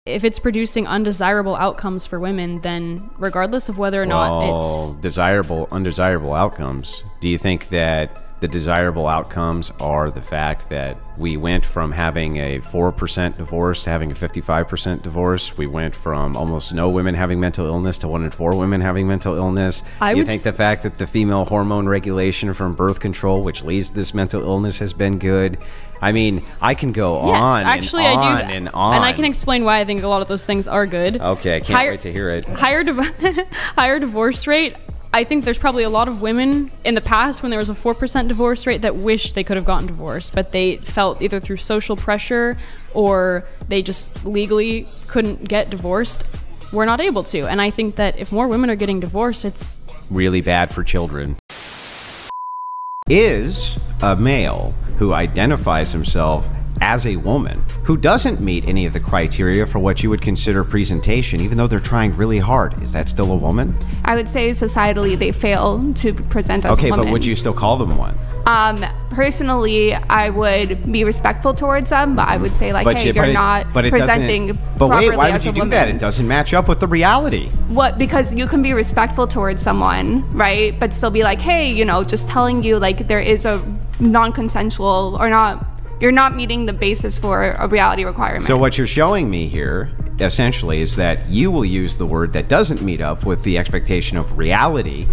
If it's producing undesirable outcomes for women, then regardless of whether or not it's desirable, undesirable outcomes, do you think that the desirable outcomes are the fact that we went from having a 4% divorce to having a 55% divorce? We went from almost no women having mental illness to 1 in 4 women having mental illness. You think the fact that the female hormone regulation from birth control, which leads to this mental illness, has been good? I mean, I can go on actually, and on I do. and on. And I can explain why I think a lot of those things are good. Okay, I can't wait to hear it. Higher divorce rate. I think there's probably a lot of women in the past when there was a 4% divorce rate that wished they could have gotten divorced, but they felt either through social pressure or they just legally couldn't get divorced. We're not able to. And I think that if more women are getting divorced, it's really bad for children. Is a male who identifies himself as a woman who doesn't meet any of the criteria for what you would consider presentation, even though they're trying really hard, is that still a woman? I would say societally they fail to present as a woman. Okay, but would you still call them one? Personally, I would be respectful towards them, but I would say like, hey, you're not presenting properly. But wait, why would you do that? It doesn't match up with the reality. What? Because you can be respectful towards someone, right? But still be like, hey, you know, just telling you like there is a non-consensual or not. You're not meeting the basis for a reality requirement. So what you're showing me here, essentially, is that you will use the word that doesn't meet up with the expectation of reality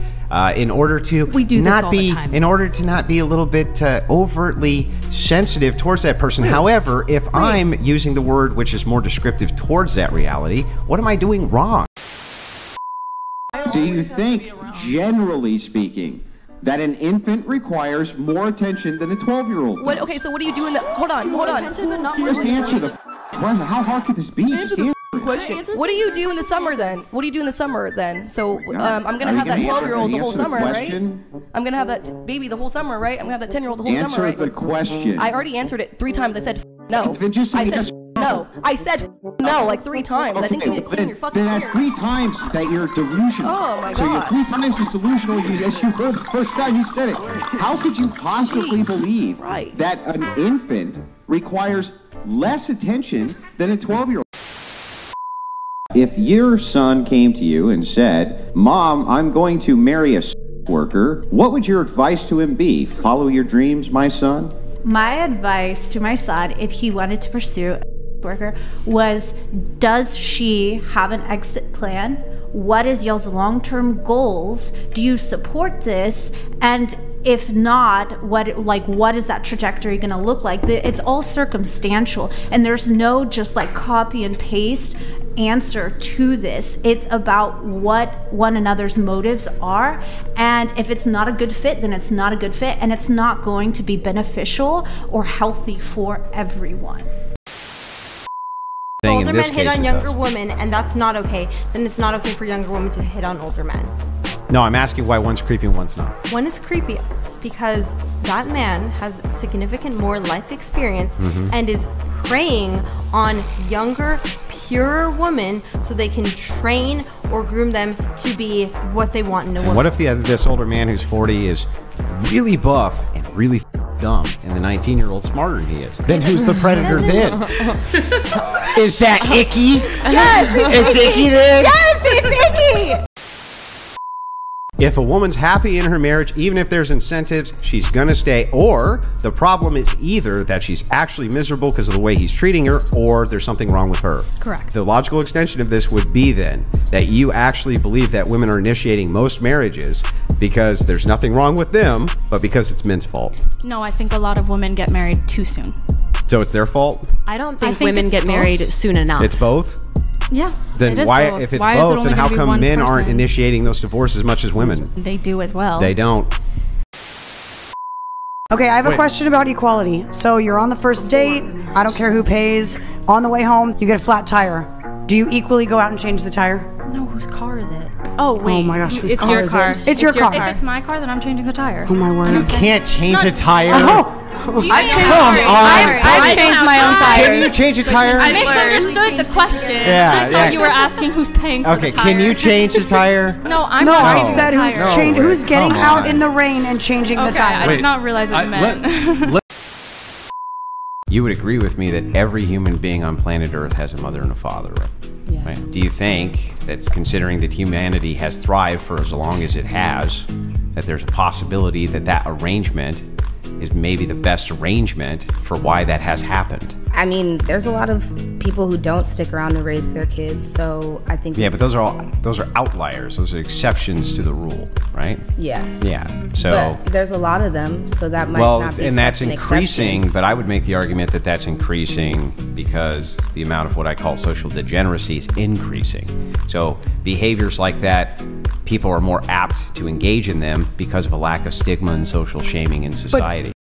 in order to not be a little bit overtly sensitive towards that person. However, if I'm using the word which is more descriptive towards that reality, what am I doing wrong? Do you think, generally speaking, that an infant requires more attention than a 12-year-old? What? Okay, so what do you do in the... Hold on. Attention, but not more. Just answer the question. How hard could this be? Answer the question. What do you do in the summer then? What do you do in the summer then? So I'm gonna have that 12-year-old the whole summer, right? I'm gonna have that baby the whole summer, right? I'm gonna have that 10-year-old the whole summer, right? Answer the question. I already answered it 3 times. I said no. Then just say yes. No. I said no like 3 times. Okay, I think you need to clean your fucking then that's 3 times that you're delusional. Oh my God. So you're 3 times as delusional as you were the first time you said it. How could you possibly believe that an infant requires less attention than a 12-year-old? If your son came to you and said, Mom, I'm going to marry a worker, what would your advice to him be? Follow your dreams, my son? My advice to my son, if he wanted to pursue a worker, was, does she have an exit plan? What is y'all's long-term goals? Do you support this? And if not, what is that trajectory going to look like? It's all circumstantial, and there's no just like copy and paste answer to this. It's about what one another's motives are, and if it's not a good fit, then it's not a good fit, and it's not going to be beneficial or healthy for everyone. Older men hit on younger women, and that's not okay. Then it's not okay for younger women to hit on older men. No, I'm asking why one's creepy and one's not. One is creepy because that man has significant more life experience and is preying on younger, purer women so they can train or groom them to be what they want in a woman. What if this older man who's 40 is really buff and really dumb, and the 19-year-old's smarter than he is? Then who's the predator then? Is that icky? Yes, it's icky then? Yes, it's icky! If a woman's happy in her marriage, even if there's incentives, she's gonna stay. Or the problem is either that she's actually miserable because of the way he's treating her, or there's something wrong with her. Correct. The logical extension of this would be then that you actually believe that women are initiating most marriages because there's nothing wrong with them, but because it's men's fault. No, I think a lot of women get married too soon. So it's their fault? I don't think women get married soon enough. It's both? Yeah. Then why, if it's both, then how come men aren't initiating those divorces as much as women? They do as well. They don't. Okay, I have a question about equality. So you're on the first date, I don't care who pays. On the way home, you get a flat tire. Do you equally go out and change the tire? No, whose car is it? Oh, wait. Oh my gosh, it's your car. It's your car. If it's my car, then I'm changing the tire. Oh my word. You can't change a tire. I've changed my own tires. Can you change a tire? I misunderstood the question. Yeah, I thought you were asking who's paying for the tire. Okay, can you change the tire? No, I'm not changing the tire. Who's getting out in the rain and changing the tire? I did not realize what you meant. you would agree with me that every human being on planet Earth has a mother and a father, right? Yes. Right? Do you think that, considering that humanity has thrived for as long as it has, that there's a possibility that that arrangement is maybe the best arrangement for why that has happened? I mean, there's a lot of people who don't stick around to raise their kids, so I think... Yeah, but those are outliers. Those are exceptions to the rule, right? Yes. Yeah, so... But there's a lot of them, so that might not be and that's such an increasing, exception. but I would make the argument that that's increasing because the amount of what I call social degeneracy is increasing. So behaviors like that, people are more apt to engage in them because of a lack of stigma and social shaming in society.